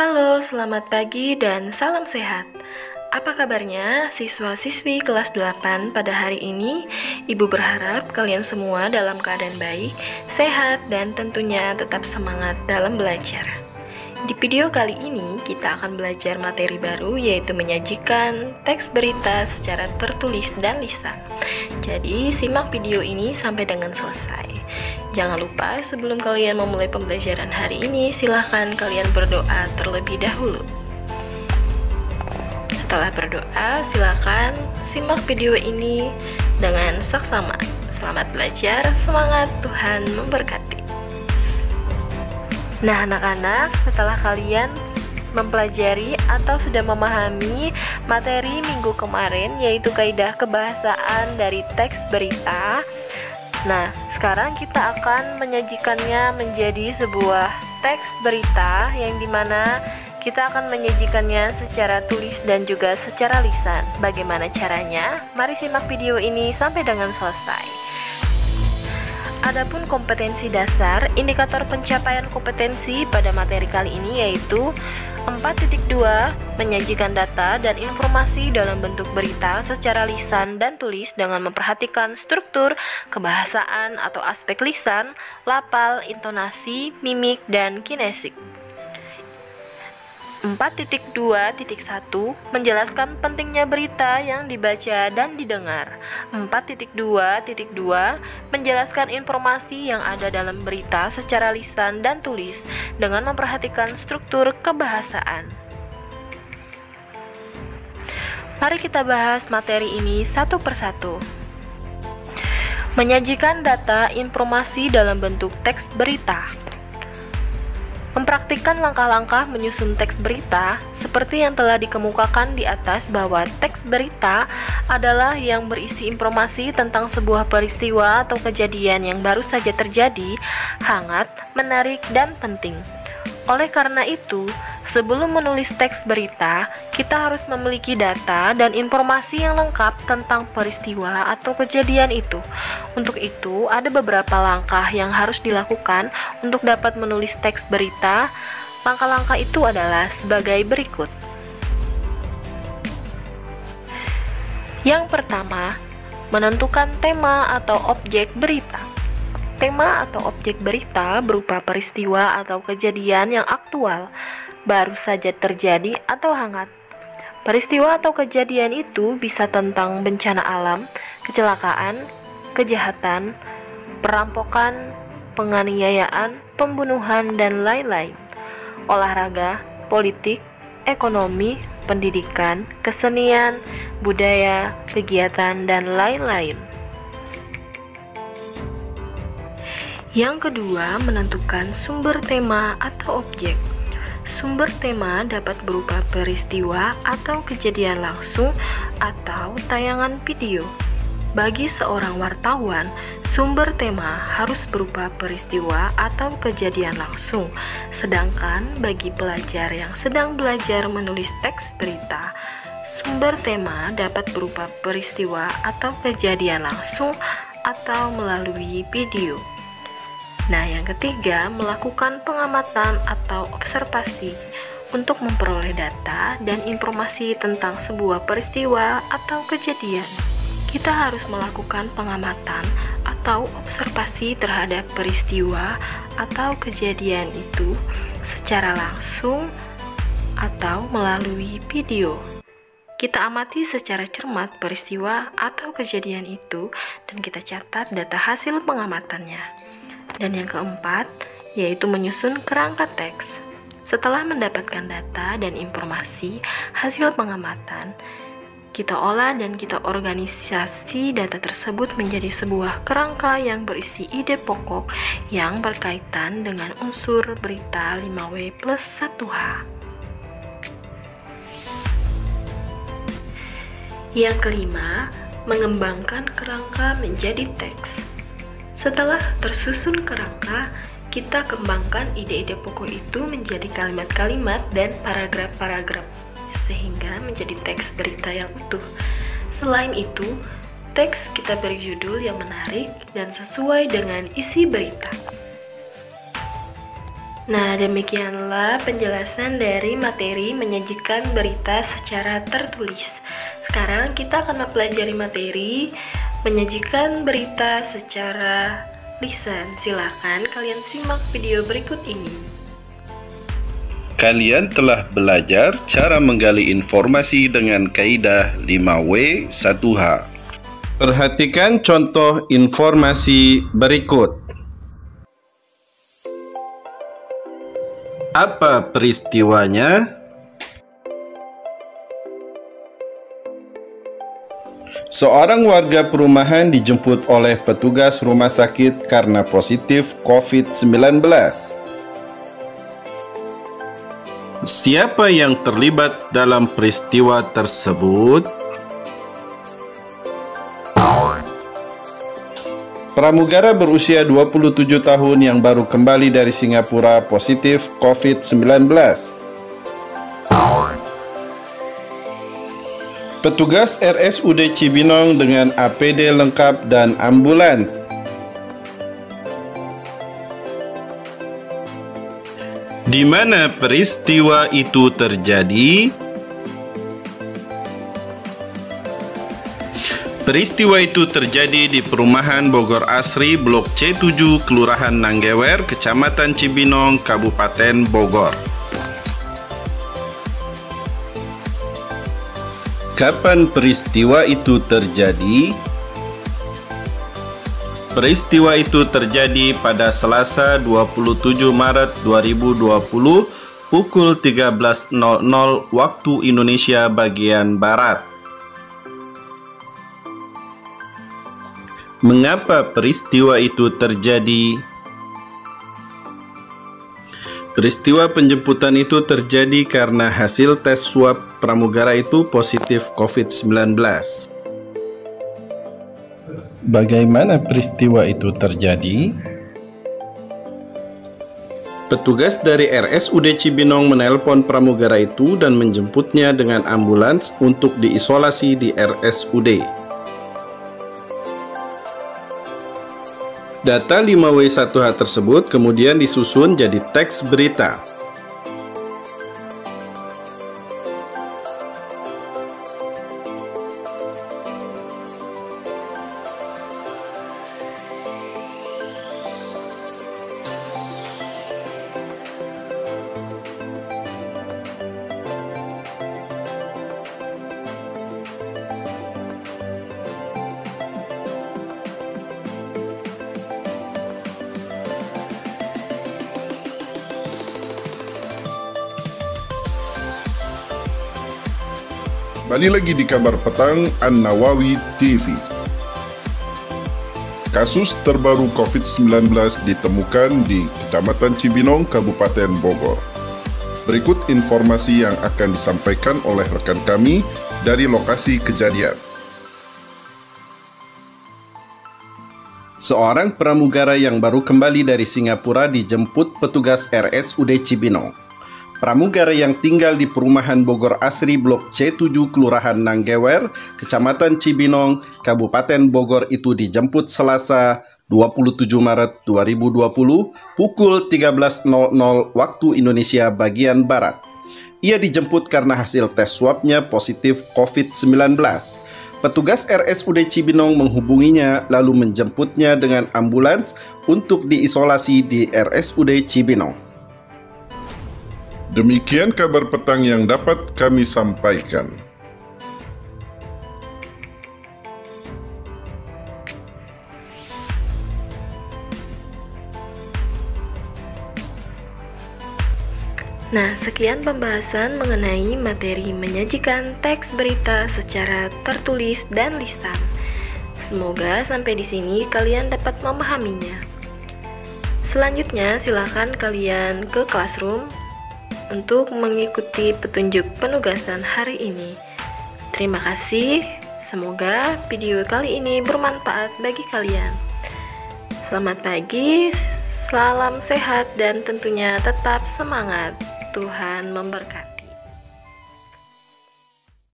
Halo, selamat pagi dan salam sehat. Apa kabarnya siswa-siswi kelas 8 pada hari ini? Ibu berharap kalian semua dalam keadaan baik, sehat, dan tentunya tetap semangat dalam belajar. Di video kali ini kita akan belajar materi baru, yaitu menyajikan teks berita secara tertulis dan lisan. Jadi simak video ini sampai dengan selesai. Jangan lupa sebelum kalian memulai pembelajaran hari ini, silahkan kalian berdoa terlebih dahulu. Setelah berdoa, silahkan simak video ini dengan saksama. Selamat belajar, semangat, Tuhan memberkati. Nah anak-anak, setelah kalian mempelajari atau sudah memahami materi minggu kemarin, yaitu kaidah kebahasaan dari teks berita, nah sekarang kita akan menyajikannya menjadi sebuah teks berita yang dimana kita akan menyajikannya secara tulis dan juga secara lisan. Bagaimana caranya? Mari simak video ini sampai dengan selesai. Adapun kompetensi dasar, indikator pencapaian kompetensi pada materi kali ini yaitu 4.2 menyajikan data dan informasi dalam bentuk berita secara lisan dan tulis dengan memperhatikan struktur, kebahasaan atau aspek lisan, lafal, intonasi, mimik, dan kinesik. 4.2.1 menjelaskan pentingnya berita yang dibaca dan didengar. 4.2.2 menjelaskan informasi yang ada dalam berita secara lisan dan tulis dengan memperhatikan struktur kebahasaan. Mari kita bahas materi ini satu persatu. Menyajikan data informasi dalam bentuk teks berita. Mempraktikkan langkah-langkah menyusun teks berita, seperti yang telah dikemukakan di atas bahwa teks berita adalah yang berisi informasi tentang sebuah peristiwa atau kejadian yang baru saja terjadi, hangat, menarik, dan penting. Oleh karena itu, sebelum menulis teks berita, kita harus memiliki data dan informasi yang lengkap tentang peristiwa atau kejadian itu. Untuk itu, ada beberapa langkah yang harus dilakukan untuk dapat menulis teks berita. Langkah-langkah itu adalah sebagai berikut. Yang pertama, menentukan tema atau objek berita. Tema atau objek berita berupa peristiwa atau kejadian yang aktual, baru saja terjadi atau hangat. Peristiwa atau kejadian itu bisa tentang bencana alam, kecelakaan, kejahatan, perampokan, penganiayaan, pembunuhan, dan lain-lain. Olahraga, politik, ekonomi, pendidikan, kesenian, budaya, kegiatan, dan lain-lain. Yang kedua, menentukan sumber tema atau objek. Sumber tema dapat berupa peristiwa atau kejadian langsung atau tayangan video. Bagi seorang wartawan, sumber tema harus berupa peristiwa atau kejadian langsung. Sedangkan bagi pelajar yang sedang belajar menulis teks berita, sumber tema dapat berupa peristiwa atau kejadian langsung atau melalui video. Nah, yang ketiga, melakukan pengamatan atau observasi untuk memperoleh data dan informasi tentang sebuah peristiwa atau kejadian. Kita harus melakukan pengamatan atau observasi terhadap peristiwa atau kejadian itu secara langsung atau melalui video. Kita amati secara cermat peristiwa atau kejadian itu dan kita catat data hasil pengamatannya. Dan yang keempat, yaitu menyusun kerangka teks. Setelah mendapatkan data dan informasi hasil pengamatan, kita olah dan kita organisasi data tersebut menjadi sebuah kerangka yang berisi ide pokok yang berkaitan dengan unsur berita 5W plus 1H. Yang kelima, mengembangkan kerangka menjadi teks. Setelah tersusun kerangka, kita kembangkan ide-ide pokok itu menjadi kalimat-kalimat dan paragraf-paragraf, sehingga menjadi teks berita yang utuh. Selain itu, teks kita beri judul yang menarik dan sesuai dengan isi berita. Nah, demikianlah penjelasan dari materi menyajikan berita secara tertulis. Sekarang kita akan mempelajari materi menyajikan berita secara lisan. Silakan kalian simak video berikut ini. Kalian telah belajar cara menggali informasi dengan kaidah 5W 1H. Perhatikan contoh informasi berikut. Apa peristiwanya? Seorang warga perumahan dijemput oleh petugas rumah sakit karena positif COVID-19. Siapa yang terlibat dalam peristiwa tersebut? Pramugara berusia 27 tahun yang baru kembali dari Singapura positif COVID-19. Petugas RSUD Cibinong dengan APD lengkap dan ambulans. Di mana peristiwa itu terjadi? Peristiwa itu terjadi di perumahan Bogor Asri, Blok C7, Kelurahan Nanggewer, Kecamatan Cibinong, Kabupaten Bogor. Kapan peristiwa itu terjadi? Peristiwa itu terjadi pada Selasa 27 Maret 2020 pukul 13.00 waktu Indonesia bagian Barat. Mengapa peristiwa itu terjadi? Peristiwa penjemputan itu terjadi karena hasil tes swab pramugara itu positif COVID-19. Bagaimana peristiwa itu terjadi? Petugas dari RSUD Cibinong menelpon pramugara itu dan menjemputnya dengan ambulans untuk diisolasi di RSUD. Data 5W1H tersebut kemudian disusun jadi teks berita. Kembali lagi di kabar petang An-Nawawi TV. Kasus terbaru COVID-19 ditemukan di Kecamatan Cibinong, Kabupaten Bogor. Berikut informasi yang akan disampaikan oleh rekan kami dari lokasi kejadian. Seorang pramugara yang baru kembali dari Singapura dijemput petugas RSUD Cibinong. Pramugara yang tinggal di perumahan Bogor Asri Blok C7 Kelurahan Nanggewer, Kecamatan Cibinong, Kabupaten Bogor itu dijemput Selasa 27 Maret 2020 pukul 13.00 waktu Indonesia bagian Barat. Ia dijemput karena hasil tes swabnya positif COVID-19. Petugas RSUD Cibinong menghubunginya lalu menjemputnya dengan ambulans untuk diisolasi di RSUD Cibinong. Demikian kabar petang yang dapat kami sampaikan. Nah, sekian pembahasan mengenai materi menyajikan teks berita secara tertulis dan lisan. Semoga sampai di sini kalian dapat memahaminya. Selanjutnya, silakan kalian ke classroom untuk mengikuti petunjuk penugasan hari ini. Terima kasih. Semoga video kali ini bermanfaat bagi kalian. Selamat pagi, salam sehat dan tentunya tetap semangat. Tuhan memberkati.